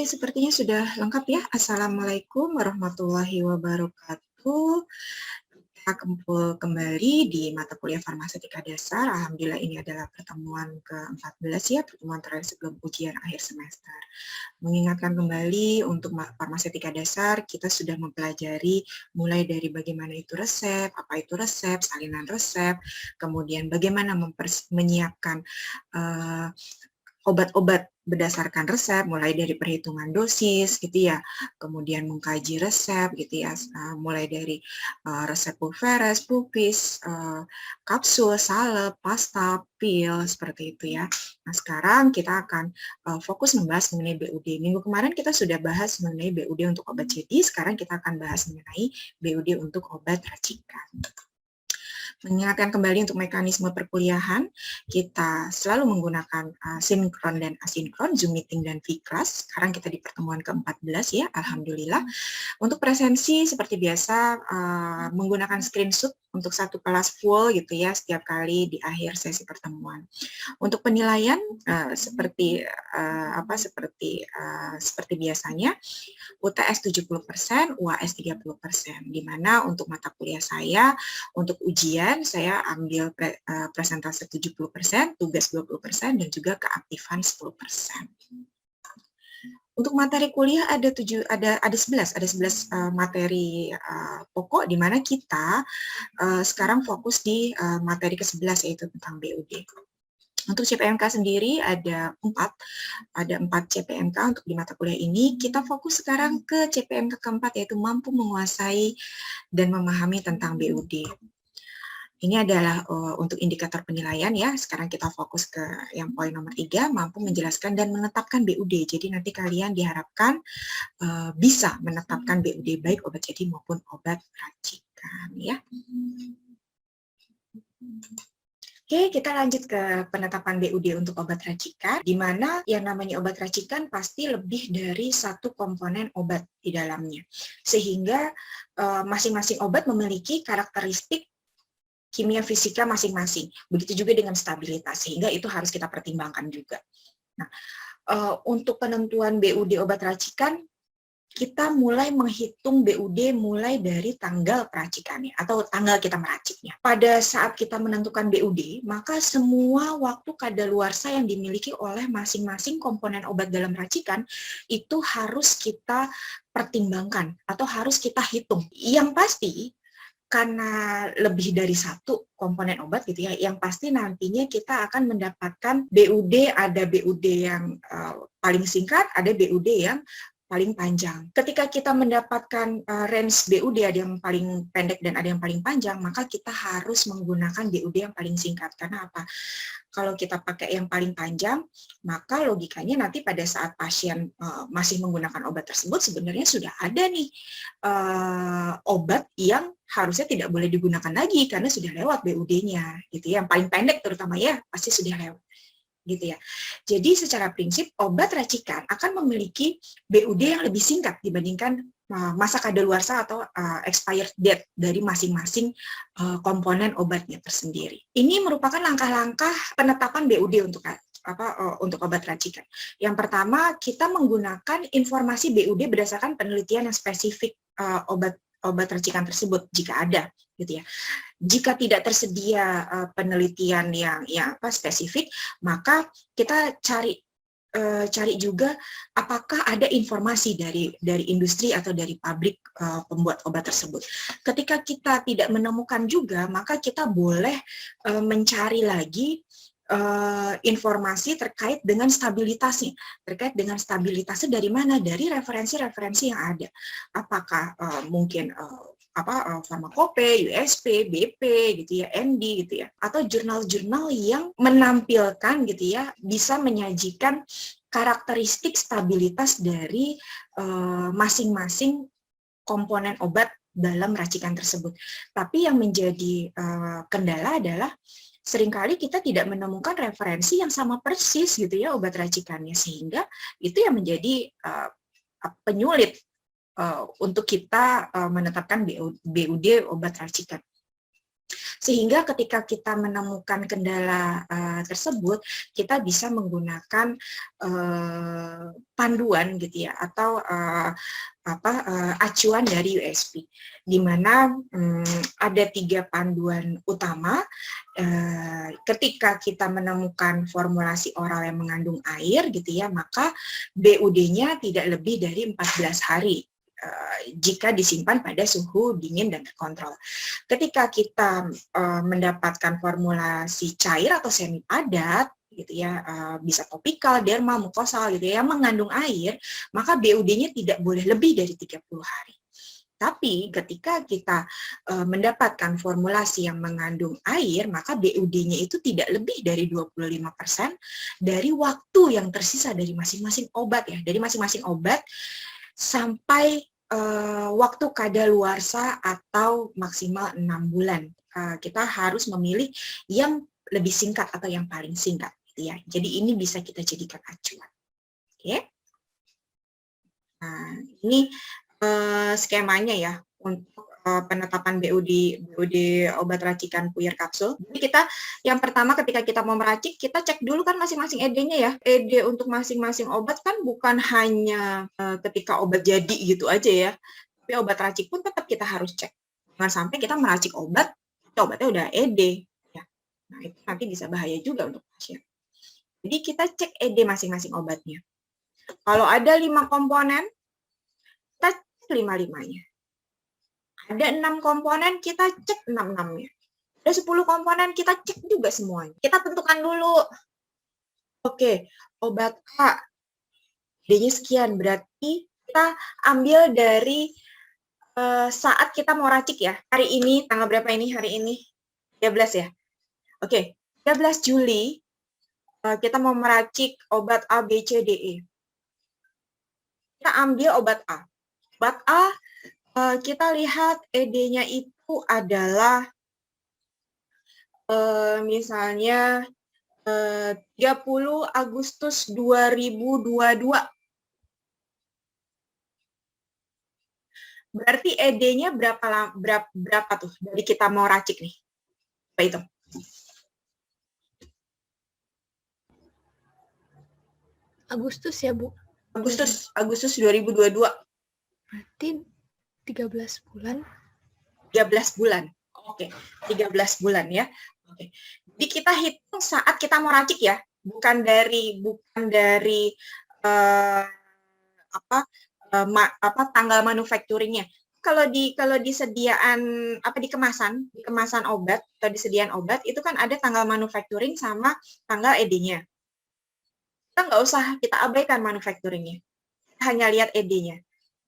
sepertinya sudah lengkap ya. Assalamualaikum warahmatullahi wabarakatuh. Kita kumpul kembali di mata kuliah Farmasetika Dasar. Alhamdulillah ini adalah pertemuan ke-14 ya, pertemuan terakhir sebelum ujian akhir semester. Mengingatkan kembali untuk Farmasetika Dasar, kita sudah mempelajari mulai dari bagaimana itu resep, apa itu resep, salinan resep, kemudian bagaimana menyiapkan obat-obat berdasarkan resep, mulai dari perhitungan dosis, gitu ya, kemudian mengkaji resep, gitu ya, mulai dari resep pulveres, pulpis, kapsul, salep, pasta, pil, seperti itu ya. Nah, sekarang kita akan fokus membahas mengenai BUD. Minggu kemarin kita sudah bahas mengenai BUD untuk obat jadi, sekarang kita akan bahas mengenai BUD untuk obat racikan. Mengingatkan kembali untuk mekanisme perkuliahan, kita selalu menggunakan sinkron dan asinkron, Zoom meeting dan vClass. Sekarang kita di pertemuan ke-14 ya, Alhamdulillah. Untuk presensi seperti biasa menggunakan screenshot untuk satu kelas full gitu ya setiap kali di akhir sesi pertemuan. Untuk penilaian seperti biasanya UTS 70%, UAS 30%, di mana untuk mata kuliah saya untuk ujian saya ambil presentase 70%, tugas 20% dan juga keaktifan 10%. Untuk materi kuliah ada 11 materi pokok di mana kita sekarang fokus di materi ke-11 yaitu tentang BUD. Untuk CPMK sendiri ada 4 CPMK untuk di mata kuliah ini. Kita fokus sekarang ke CPMK keempat yaitu mampu menguasai dan memahami tentang BUD. Ini adalah untuk indikator penilaian ya. Sekarang kita fokus ke yang poin nomor 3, mampu menjelaskan dan menetapkan BUD. Jadi nanti kalian diharapkan bisa menetapkan BUD baik obat jadi maupun obat racikan ya. Oke, kita lanjut ke penetapan BUD untuk obat racikan, di mana yang namanya obat racikan pasti lebih dari satu komponen obat di dalamnya. Sehingga masing-masing obat memiliki karakteristik kimia fisika masing-masing. Begitu juga dengan stabilitas, sehingga itu harus kita pertimbangkan juga. Nah, untuk penentuan BUD obat racikan, kita mulai menghitung BUD mulai dari tanggal peracikannya atau tanggal kita meraciknya. Pada saat kita menentukan BUD, maka semua waktu kadaluarsa yang dimiliki oleh masing-masing komponen obat dalam racikan itu harus kita pertimbangkan atau harus kita hitung. Yang pasti, karena lebih dari satu komponen obat gitu ya, yang pasti nantinya kita akan mendapatkan BUD, ada BUD yang paling singkat, ada BUD yang paling panjang. Ketika kita mendapatkan range BUD, ada yang paling pendek dan ada yang paling panjang, maka kita harus menggunakan BUD yang paling singkat. Karena apa? Kalau kita pakai yang paling panjang, maka logikanya nanti pada saat pasien masih menggunakan obat tersebut, sebenarnya sudah ada nih obat yang harusnya tidak boleh digunakan lagi karena sudah lewat BUD-nya, gitu ya. Yang paling pendek terutama ya, pasti sudah lewat. Gitu ya. Jadi secara prinsip obat racikan akan memiliki BUD yang lebih singkat dibandingkan masa kadaluarsa atau expired date dari masing-masing komponen obatnya tersendiri. Ini merupakan langkah-langkah penetapan BUD untuk obat racikan. Yang pertama, kita menggunakan informasi BUD berdasarkan penelitian yang spesifik obat racikan tersebut jika ada, gitu ya. Jika tidak tersedia penelitian yang spesifik, maka kita cari juga apakah ada informasi dari industri atau dari pabrik pembuat obat tersebut. Ketika kita tidak menemukan juga, maka kita boleh mencari lagi informasi terkait dengan stabilitasnya. Terkait dengan stabilitasnya dari mana? Dari referensi-referensi yang ada. Apakah mungkin Farmakope, USP, BP, gitu ya, MD, gitu ya, atau jurnal-jurnal yang menampilkan, gitu ya, bisa menyajikan karakteristik stabilitas dari masing-masing komponen obat dalam racikan tersebut. Tapi yang menjadi kendala adalah seringkali kita tidak menemukan referensi yang sama persis, gitu ya, obat racikannya, sehingga itu yang menjadi penyulit untuk kita menetapkan BUD obat racikan. Sehingga ketika kita menemukan kendala tersebut, kita bisa menggunakan panduan gitu ya, atau acuan dari USP, di mana ada 3 panduan utama. Ketika kita menemukan formulasi oral yang mengandung air gitu ya, maka BUD-nya tidak lebih dari 14 hari jika disimpan pada suhu dingin dan terkontrol. Ketika kita mendapatkan formulasi cair atau semi padat gitu ya, bisa topikal, derma, mukosal gitu ya, yang mengandung air, maka BUD-nya tidak boleh lebih dari 30 hari. Tapi ketika kita mendapatkan formulasi yang mengandung air, maka BUD-nya itu tidak lebih dari 25% dari waktu yang tersisa dari masing-masing obat ya. Dari masing-masing obat sampai waktu kadaluarsa atau maksimal 6 bulan. Kita harus memilih yang lebih singkat atau yang paling singkat gitu ya. Jadi ini bisa kita jadikan acuan. Oke. Nah, ini skemanya ya untuk penetapan BUD obat racikan puyer kapsul. Jadi kita yang pertama ketika kita mau meracik, kita cek dulu kan masing-masing ED-nya ya. ED untuk masing-masing obat kan bukan hanya ketika obat jadi gitu aja ya. Tapi obat racik pun tetap kita harus cek. Jangan sampai kita meracik obat, obatnya udah ED. Ya. Nah itu nanti bisa bahaya juga untuk pasien. Jadi kita cek ED masing-masing obatnya. Kalau ada 5 komponen, kita cek 5-5-nya. Ada 6 komponen, kita cek 6-6-nya. Ada 10 komponen, kita cek juga semuanya. Kita tentukan dulu. Oke, obat A, D-nya sekian. Berarti kita ambil dari saat kita mau racik ya. Hari ini, tanggal berapa ini? Hari ini 13 ya? Oke, 13 Juli, kita mau meracik obat A, B, C, D, E. Kita ambil obat A. Obat A, kita lihat ED-nya itu adalah misalnya 30 Agustus 2022. Berarti ED-nya berapa tuh dari kita mau racik nih? Apa itu? Agustus ya, Bu? Agustus 2022. Berarti 13 bulan. 13 bulan. Oke, 13 bulan ya. Oke. Jadi kita hitung saat kita mau racik ya, bukan dari tanggal manufacturingnya. Kalau di sediaan di kemasan obat atau disediaan obat itu kan ada tanggal manufacturing sama tanggal ED-nya. Kita nggak usah kita abaikan manufacturingnya, hanya lihat ED-nya.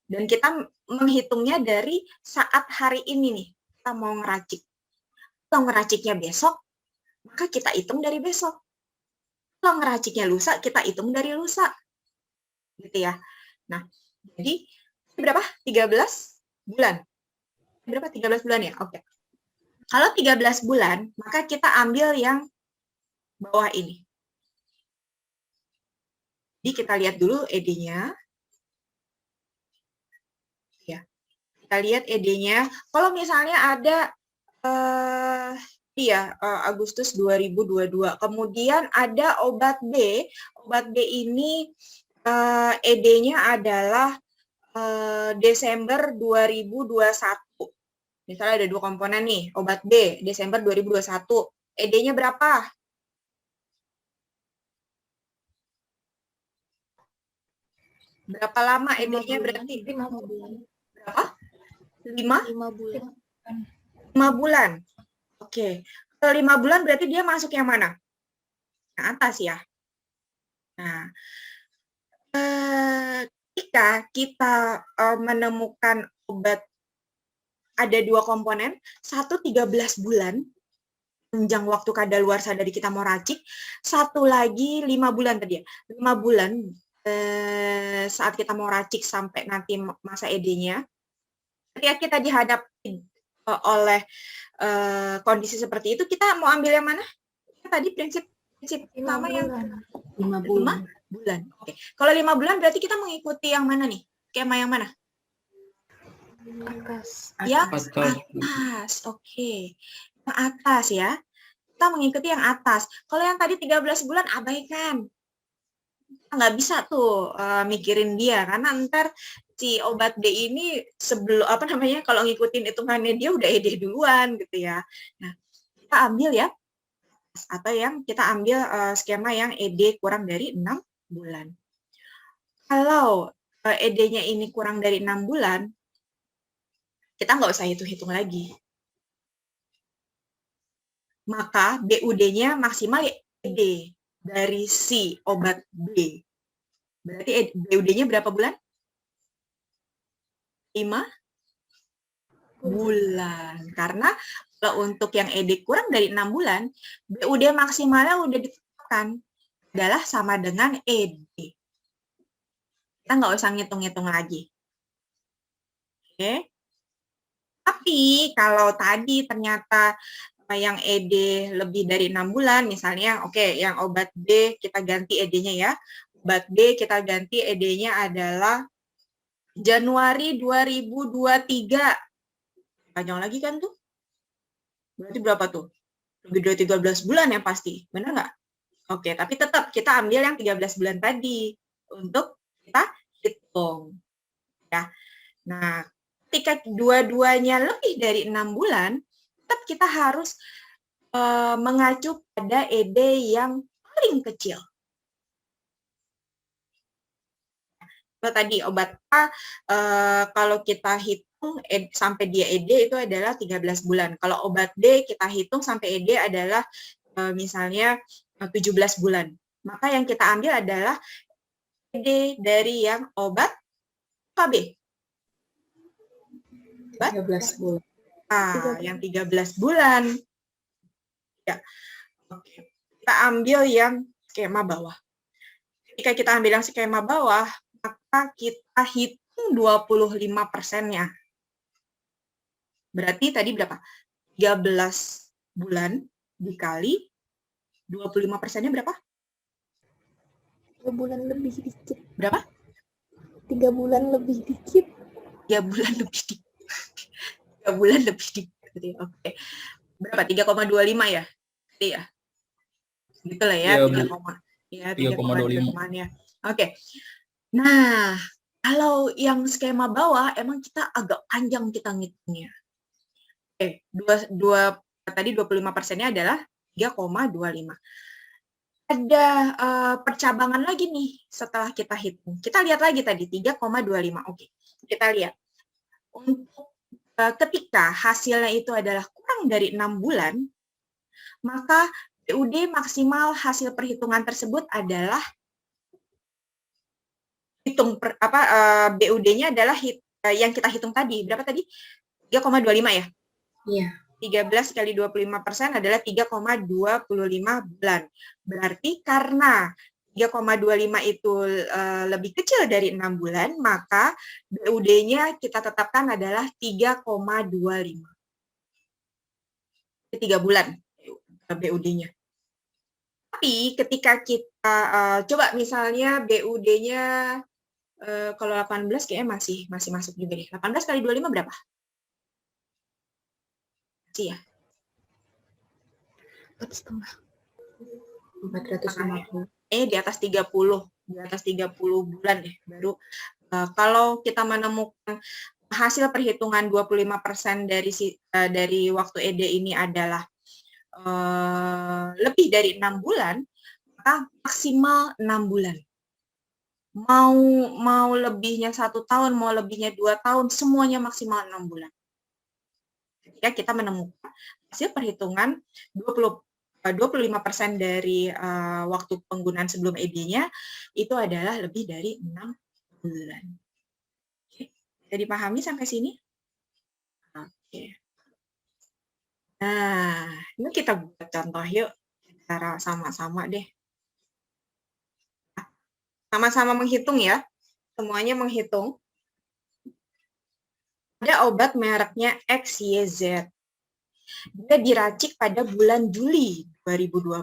Dan kita menghitungnya dari saat hari ini nih, kita mau ngeracik. Kalau ngeraciknya besok, maka kita hitung dari besok. Kalau ngeraciknya lusa, kita hitung dari lusa. Gitu ya. Nah, jadi berapa? 13 bulan. Berapa? 13 bulan ya? Oke. Kalau 13 bulan, maka kita ambil yang bawah ini. Jadi kita lihat dulu ED-nya. Kita lihat ED-nya. Kalau misalnya ada Agustus 2022. Kemudian ada obat B. Obat B ini ED-nya adalah Desember 2021. Misalnya ada 2 komponen nih, obat B Desember 2021. ED-nya berapa? Berapa lama ED-nya berarti? 5 bulan. Berapa? 5 bulan. 5 bulan. Oke. Kalau 5 bulan berarti dia masuk yang mana? Yang atas ya. Nah, ketika kita menemukan obat ada 2 komponen, satu 13 bulan, panjang waktu kadaluarsa dari kita mau racik, satu lagi 5 bulan tadi ya. 5 bulan saat kita mau racik sampai nanti masa ED-nya. Ketika kita dihadapi oleh kondisi seperti itu, kita mau ambil yang mana? Tadi prinsip utama yang 5 bulan. Oke. Kalau 5 bulan berarti kita mengikuti yang mana nih? Skema yang mana? Atas. Ya, atas. Oke. Yang atas ya. Kita mengikuti yang atas. Kalau yang tadi 13 bulan abaikan. Nggak bisa tuh mikirin dia karena ntar si obat D ini sebelum apa namanya kalau ngikutin hitungannya dia udah ED duluan gitu ya. Nah, kita ambil ya atau yang kita ambil skema yang ED kurang dari 6 bulan. Kalau ED-nya ini kurang dari 6 bulan, kita nggak usah hitung-hitung lagi. Maka BUD-nya maksimal ED dari si obat B. Berarti BUD-nya berapa bulan? 5 bulan. Karena kalau untuk yang ED kurang dari 6 bulan, BUD maksimalnya udah ditetapkan adalah sama dengan ED. Kita nggak usah ngitung-ngitung lagi. Oke. Tapi kalau tadi ternyata yang ED lebih dari 6 bulan, misalnya yang obat B kita ganti ED-nya ya. Obat B kita ganti ED-nya adalah Januari 2023. Panjang lagi kan tuh? Berarti berapa tuh? Lebih dari 13 bulan ya pasti. Benar nggak? Oke, tapi tetap kita ambil yang 13 bulan tadi untuk kita hitung. Ya. Nah, ketika dua-duanya lebih dari 6 bulan, tetap kita harus mengacu pada ED yang paling kecil. Kalau tadi obat A, kalau kita hitung sampai dia ED itu adalah 13 bulan. Kalau obat B kita hitung sampai ED adalah misalnya 17 bulan. Maka yang kita ambil adalah ED dari yang obat KB. 13 bulan. Yang 13 bulan. Ya. Oke. Kita ambil yang skema bawah. Ketika kita ambil yang skema bawah, maka kita hitung 25%-nya. Berarti tadi berapa? 13 bulan dikali 25%-nya berapa? 3 bulan lebih dikit. Berapa? 3 bulan lebih dikit. 3 bulan lebih dikit. 3 bulan lebih dikit. Oke. Berapa? 3,25 ya? Iya. Gitu lah ya. 3,25 ya. Oke. Nah, kalau yang skema bawah emang kita agak panjang kita ngitungnya. Tadi 25%-nya adalah 3,25. Ada percabangan lagi nih setelah kita hitung. Kita lihat lagi tadi 3,25. Oke. Kita lihat. Untuk ketika hasilnya itu adalah kurang dari 6 bulan, maka BUD maksimal hasil perhitungan tersebut adalah BUD-nya adalah yang kita hitung tadi. Berapa tadi? 3,25 ya? Iya. 13 kali 25% adalah 3,25 bulan. Berarti karena 3,25 itu lebih kecil dari 6 bulan, maka BUD-nya kita tetapkan adalah 3,25. 3 bulan BUD-nya. Tapi ketika kita coba misalnya BUD-nya kalau 18 kayaknya masih masuk juga deh. 18 kali 25 berapa? Masih ya? 4,5. 450. Di atas 30. Di atas 30 bulan deh. Baru kalau kita menemukan hasil perhitungan 25% dari waktu ED ini adalah lebih dari 6 bulan, maka maksimal 6 bulan. Mau lebihnya 1 tahun, mau lebihnya 2 tahun, semuanya maksimal 6 bulan. Ketika kita menemukan hasil perhitungan 25% dari waktu penggunaan sebelum ED-nya itu adalah lebih dari 6 bulan. Oke. Bisa dipahami sampai sini? Oke. Nah, ini kita buat contoh yuk. Cara sama-sama deh. Sama-sama menghitung ya. Semuanya menghitung. Ada obat mereknya XYZ. Dia diracik pada bulan Juli 2020.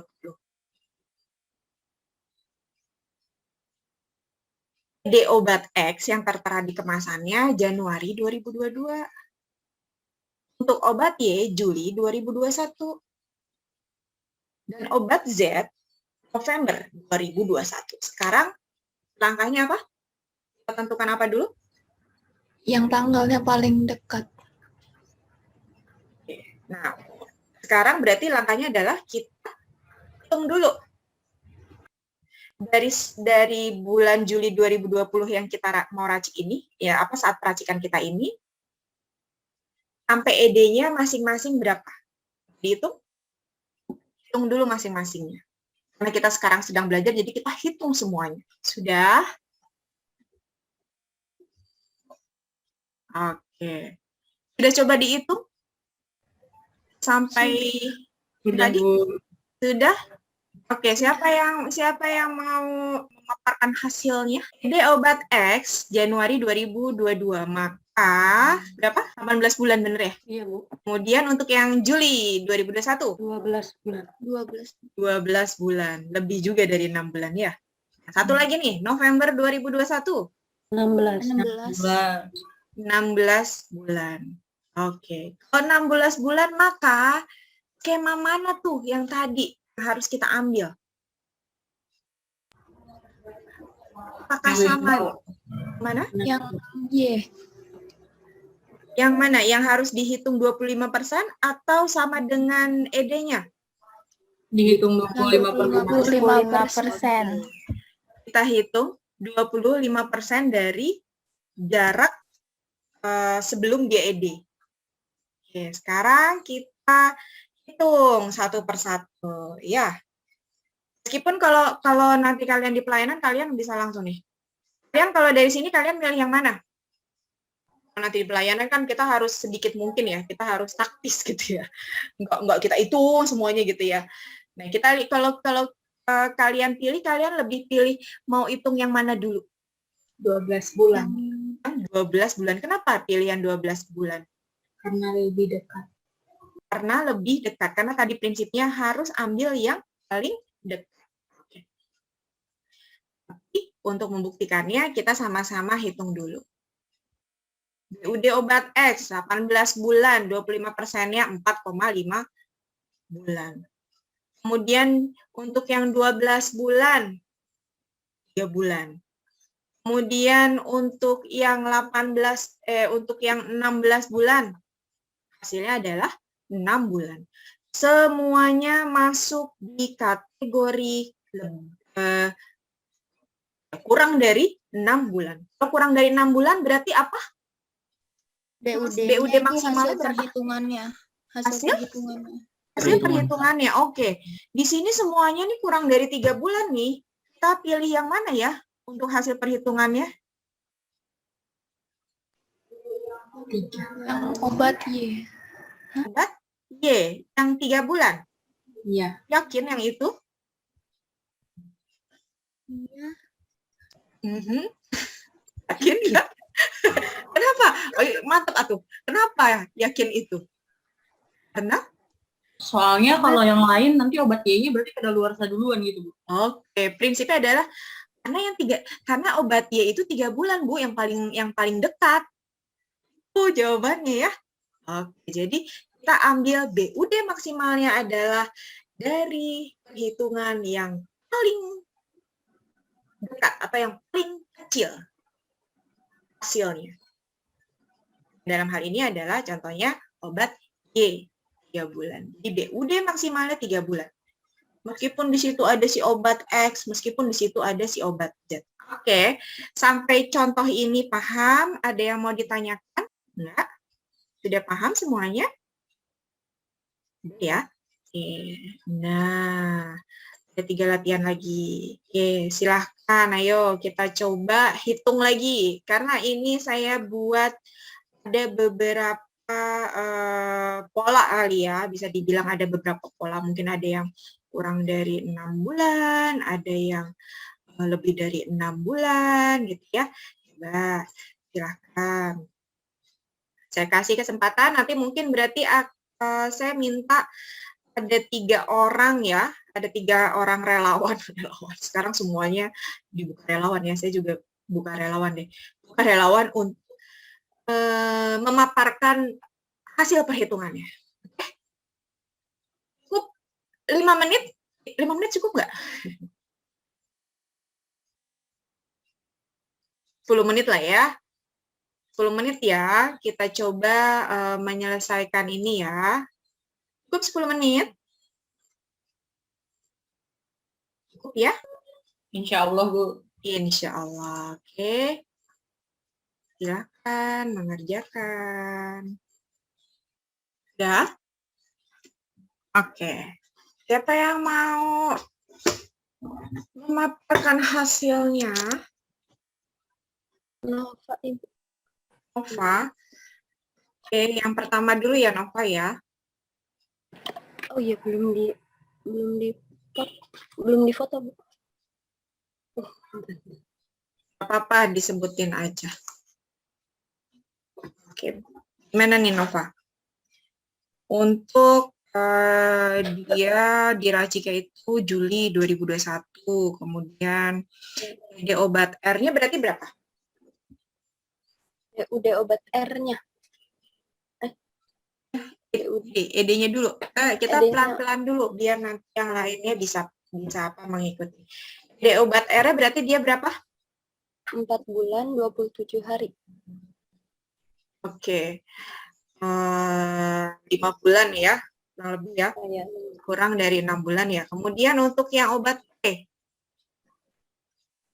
ED obat X yang tertera di kemasannya Januari 2022. Untuk obat Y, Juli 2021. Dan obat Z, November 2021. Sekarang langkahnya apa? Kita tentukan apa dulu? Yang tanggalnya paling dekat. Nah, sekarang berarti langkahnya adalah kita hitung dulu. Dari bulan Juli 2020 yang kita mau racik ini, ya apa saat peracikan kita ini, sampai ED-nya masing-masing berapa? Dihitung? Hitung dulu masing-masingnya. Karena kita sekarang sedang belajar, jadi kita hitung semuanya. Sudah? Oke. Sudah coba dihitung? Sampai Sudah, tadi? Bu. Sudah? Oke, siapa yang mau memaparkan hasilnya? ED obat X Januari 2022, maka berapa? 18 bulan bener ya? Iya, Bu. Kemudian untuk yang Juli 2021, 12 bulan. 12 bulan, lebih juga dari 6 bulan ya. Satu lagi nih, November 2021, 16. 16 bulan. Oke, kalau 16 bulan maka skema mana tuh yang tadi harus kita ambil? Apakah sama? Mana? Yang Y. Yang mana? Yang harus dihitung 25% atau sama dengan ED-nya? Dihitung 25%. 25%. Kita hitung 25% dari jarak sebelum GED. Oke, sekarang kita hitung satu persatu. Ya, meskipun kalau nanti kalian di pelayanan, kalian bisa langsung nih. Kalian kalau dari sini, kalian milih yang mana? Nanti di pelayanan kan kita harus sedikit mungkin ya, kita harus taktis gitu ya. Enggak kita hitung semuanya gitu ya. Nah, kita kalau kalian pilih, kalian lebih pilih mau hitung yang mana dulu? 12 bulan. 12 bulan. Kenapa pilihan 12 bulan? Karena lebih dekat. Karena lebih dekat. Karena tadi prinsipnya harus ambil yang paling dekat. Oke. Tapi untuk membuktikannya, kita sama-sama hitung dulu. BUD obat X, 18 bulan, 25%-nya 4,5 bulan. Kemudian untuk yang 12 bulan, 3 bulan. Kemudian untuk yang 16 bulan, hasilnya adalah 6 bulan. Semuanya masuk di kategori kurang dari 6 bulan. Kalau kurang dari 6 bulan berarti apa? BUD maksimalnya berapa? Perhitungannya. Hasil? Perhitungannya. Hasil perhitungannya, oke. Di sini semuanya nih kurang dari 3 bulan nih. Kita pilih yang mana ya untuk hasil perhitungannya? Yang obat Y. Obat Y, yang 3 bulan. Iya. Yakin yang itu? Iya. Yakin ya? Kenapa? Oh, mantap atuh. Kenapa yakin itu? Karena? Soalnya kalau yang lain nanti obat Y-nya berarti kadaluarsa duluan gitu, Bu. Oke, prinsipnya adalah karena obat Y itu 3 bulan, Bu, yang paling dekat. Itu jawabannya ya. Oke, jadi kita ambil BUD maksimalnya adalah dari perhitungan yang paling dekat atau yang paling kecil hasilnya. Dalam hal ini adalah contohnya obat Y 3 bulan. Jadi BUD maksimalnya 3 bulan. Meskipun di situ ada si obat X, meskipun di situ ada si obat Z. Oke, sampai contoh ini paham? Ada yang mau ditanyakan? Enggak? Sudah paham semuanya? Ya. Oke. Nah, ada 3 latihan lagi. Oke, silahkan. Ayo kita coba hitung lagi. Karena ini saya buat ada beberapa pola kali ya. Bisa dibilang ada beberapa pola. Mungkin ada yang kurang dari 6 bulan, ada yang lebih dari 6 bulan gitu ya. Coba silahkan. Saya kasih kesempatan, nanti mungkin berarti saya minta ada 3 orang ya, ada 3 orang relawan. Sekarang semuanya dibuka relawan ya, saya juga buka relawan deh. Buka relawan untuk memaparkan hasil perhitungannya. Cukup 5 menit? 5 menit cukup nggak? 10 menit lah ya. 10 menit ya, kita coba menyelesaikan ini ya. Cukup 10 menit? Cukup ya? Insya Allah, Bu. Insya Allah. Oke. Silakan mengerjakan. Sudah? Oke. Siapa yang mau memaparkan hasilnya? Nova, Ibu. Nova. Oke, yang pertama dulu ya Nova ya. Oh iya, belum di foto, Bu. Apa-apa disebutin aja. Oke. Gimana nih Nova? Untuk dia di Racika itu Juli 2021, kemudian ide obat R-nya berarti berapa? Udah obat R-nya. ED-nya dulu. Kita ED-nya. pelan-pelan dulu biar nanti yang lainnya bisa apa mengikuti. Ide obat R-nya berarti dia berapa? 4 bulan 27 hari. Oke. 5 bulan ya, kurang lebih ya. Oh, ya. Kurang dari 6 bulan ya. Kemudian untuk yang obat T.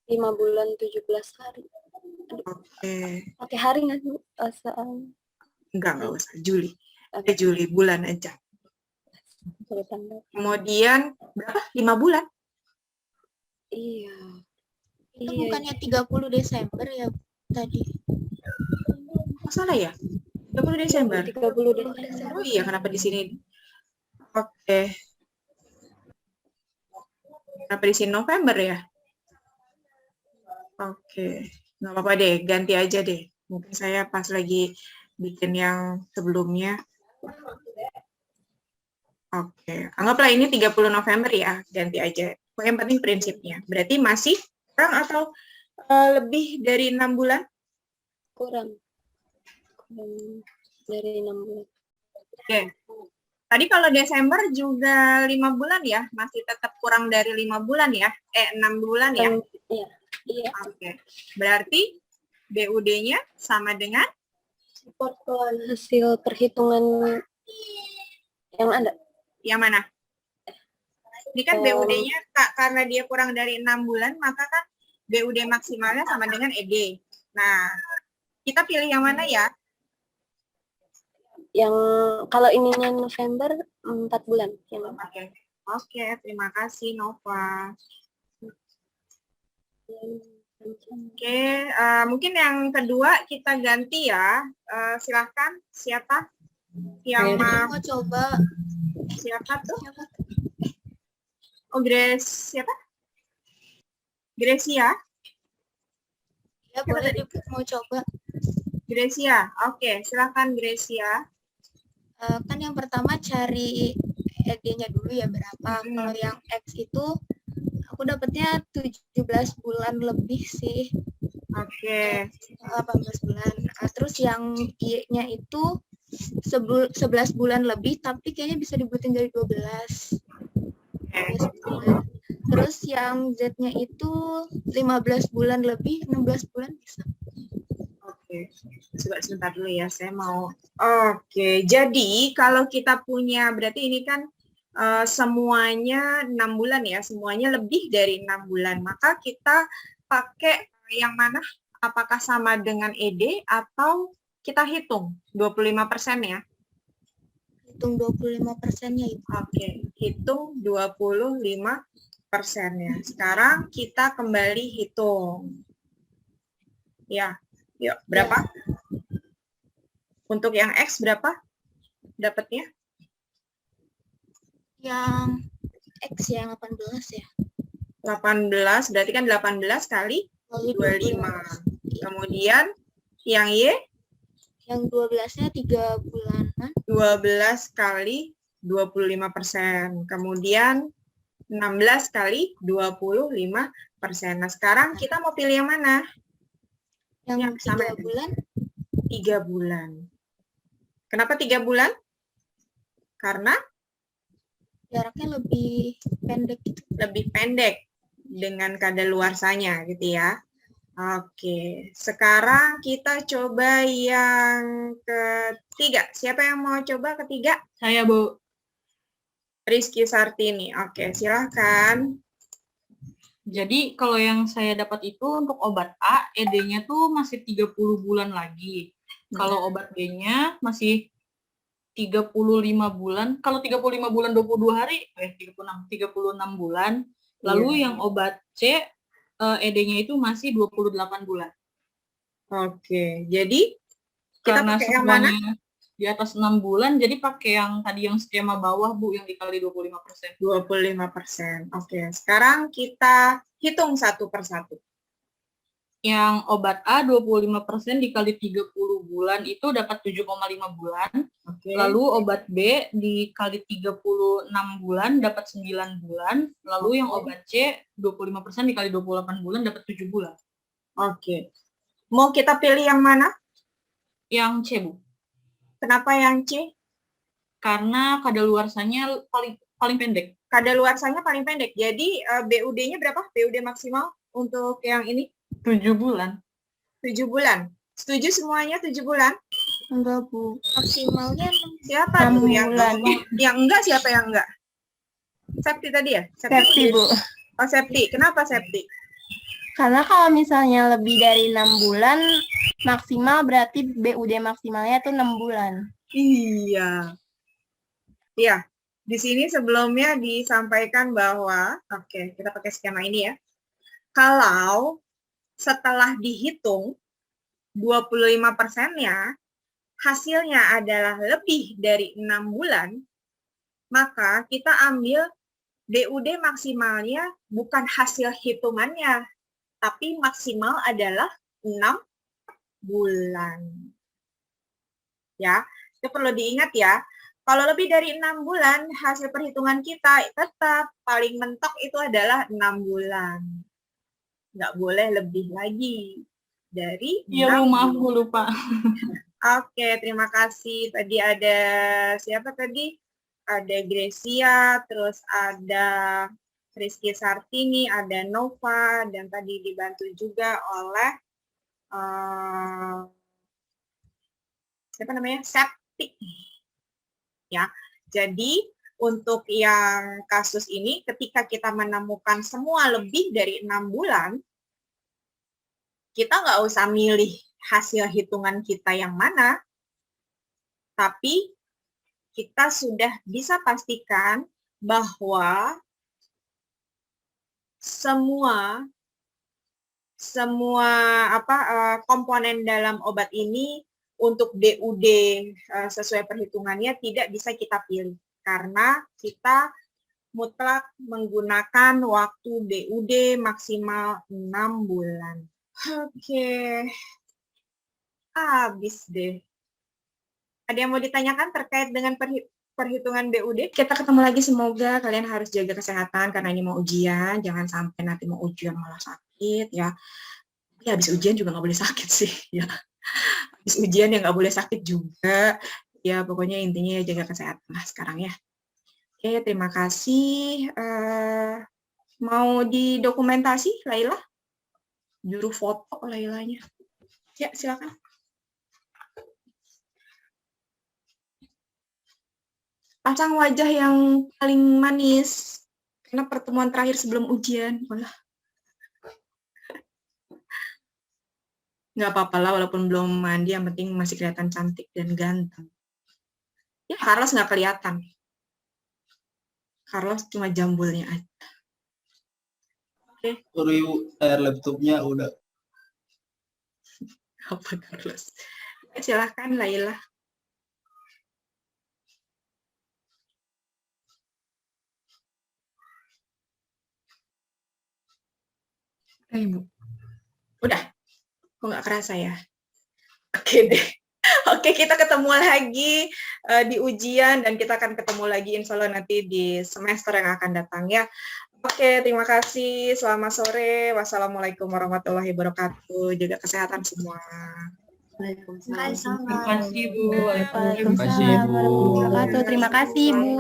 5 bulan 17 hari. Oke. Pakai hari nggak sih, Bu? Enggak usah. Juli. Juli bulan aja. Tanda. Kemudian berapa? 5 bulan? Iya. Itu bukannya 30 Desember ya tadi? Oh, salah ya? 30 Desember. 30 Desember. Oh iya, kenapa di sini? Oke. Kenapa di sini November ya? Oke. Nggak apa-apa deh, ganti aja deh. Mungkin saya pas lagi bikin yang sebelumnya. Oke. Anggaplah ini 30 November ya, ganti aja. Yang penting prinsipnya. Berarti masih kurang atau lebih dari 6 bulan? Kurang dari 6 bulan. Oke. Tadi kalau Desember juga 5 bulan ya? Masih tetap kurang dari 5 bulan ya? 6 bulan ya? Iya. Iya. Oke. Berarti BUD-nya sama dengan? Hasil perhitungan yang ada. Yang mana? Ini kan BUD-nya karena dia kurang dari 6 bulan, maka kan BUD maksimalnya sama dengan ED. Nah, kita pilih yang mana ya? Yang kalau ininya November 4 bulan. Oke. Oke, terima kasih Nova. Oke, mungkin yang kedua kita ganti ya. Silahkan, siapa yang mau coba. Siapa tuh? Oh, siapa? Gracia? Ya boleh mau coba. Gracia, oke, silahkan Gracia. Kan yang pertama cari ED-nya dulu ya berapa. Kalau yang X itu aku dapatnya 17 bulan lebih sih. Oke. 18 bulan. Terus yang Y-nya itu 11 bulan lebih, tapi kayaknya bisa dibuatin dari 12. 12 bulan. Terus yang Z-nya itu 15 bulan lebih, 16 bulan bisa. Oke, coba sebentar dulu ya, saya mau. Oke, jadi kalau kita punya, berarti ini kan semuanya 6 bulan ya, semuanya lebih dari 6 bulan. Maka kita pakai yang mana? Apakah sama dengan ED atau kita hitung 25% ya? Hitung 25%-nya itu. Oke, hitung 25%-nya. Sekarang kita kembali hitung. Ya, yuk, berapa? Untuk yang X berapa dapatnya? Yang X yang 18 ya. 18, berarti kan 18 kali 25. Kemudian yang Y? Yang 12-nya 3 bulanan. 12 kali 25%. Kemudian 16 kali 25%. Nah, sekarang kita mau pilih yang mana? Yang 3 bulan. 3 bulan. Kenapa 3 bulan? Karena Jaraknya lebih pendek gitu. lebih pendek dengan kadaluarsanya gitu ya. Oke, sekarang kita coba yang ketiga. Siapa yang mau coba ketiga? Saya, Bu. Rizky Sartini. Oke, silahkan. Jadi kalau yang saya dapat itu untuk obat A, ED-nya tuh masih 30 bulan lagi. Kalau obat B-nya masih 35 bulan. Kalau 35 bulan 22 hari, 36 bulan. Lalu yang obat C, ED-nya itu masih 28 bulan. Oke, jadi kita Karena pakai yang mana? semuanya di atas 6 bulan, jadi pakai yang tadi yang skema bawah, Bu, yang dikali 25%. 25%. Oke, sekarang kita hitung satu persatu. Yang obat A 25% dikali 30 bulan itu dapat 7,5 bulan. Oke. Lalu obat B dikali 36 bulan dapat 9 bulan. Lalu yang obat C 25% dikali 28 bulan dapat 7 bulan. Oke. Mau kita pilih yang mana? Yang C, Bu. Kenapa yang C? Karena kadaluarsanya paling pendek. Kadaluarsanya paling pendek. Jadi BUD-nya berapa? BUD maksimal untuk yang ini? 7 bulan. 7 bulan. Setuju semuanya 7 bulan? Enggak, Bu. Maksimalnya Siapa 6 tuh yang bulan. Yang enggak, siapa yang enggak? Septi tadi ya? Septi, Bu. Oh, Septi. Kenapa Septi? Karena kalau misalnya lebih dari 6 bulan, maksimal berarti BUD maksimalnya tuh 6 bulan. Iya. Iya. Di sini sebelumnya disampaikan bahwa, oke, kita pakai skema ini ya. Kalau setelah dihitung 25%-nya hasilnya adalah lebih dari 6 bulan, maka kita ambil BUD maksimalnya bukan hasil hitungannya, tapi maksimal adalah 6 bulan. Ya, itu perlu diingat ya. Kalau lebih dari 6 bulan, hasil perhitungan kita tetap paling mentok itu adalah 6 bulan. Nggak boleh lebih lagi dari 6 Iya, Bu, maaf, bulan. Bu, lupa. Oke, terima kasih. Tadi ada siapa tadi? Ada Gracia, terus ada Rizky Sartini, ada Nova, dan tadi dibantu juga oleh siapa namanya? Septi. Ya, jadi untuk yang kasus ini, ketika kita menemukan semua lebih dari 6 bulan, kita nggak usah milih hasil hitungan kita yang mana, tapi kita sudah bisa pastikan bahwa semua komponen dalam obat ini untuk BUD sesuai perhitungannya tidak bisa kita pilih karena kita mutlak menggunakan waktu BUD maksimal 6 bulan. Oke. Habis deh. Ada yang mau ditanyakan terkait dengan perhitungan BUD? Kita ketemu lagi, semoga kalian harus jaga kesehatan karena ini mau ujian, jangan sampai nanti mau ujian malah sakit ya. Ya habis ujian juga nggak boleh sakit sih ya. Habis ujian ya nggak boleh sakit juga. Ya pokoknya intinya ya jaga kesehatan lah sekarang ya. Oke, terima kasih. Mau didokumentasi, Laila? Juru foto Lailanya. Ya, silakan. Pasang wajah yang paling manis karena pertemuan terakhir sebelum ujian. Walah. Nggak apa-apa lah, walaupun belum mandi, yang penting masih kelihatan cantik dan ganteng. Ya, Carlos nggak kelihatan. Carlos cuma jambulnya aja. Oke. Review layar laptopnya udah. Apa Carlos? Silahkan Laila. Ibu. Udah? Kok nggak kerasa ya? Oke deh. Oke, kita ketemu lagi di ujian dan kita akan ketemu lagi insya Allah nanti di semester yang akan datang ya. Oke, terima kasih. Selamat sore. Wassalamualaikum warahmatullahi wabarakatuh. Jaga kesehatan semua. Terima kasih Bu. Waalaikumsalam warahmatullahi wabarakatuh. Terima kasih Bu.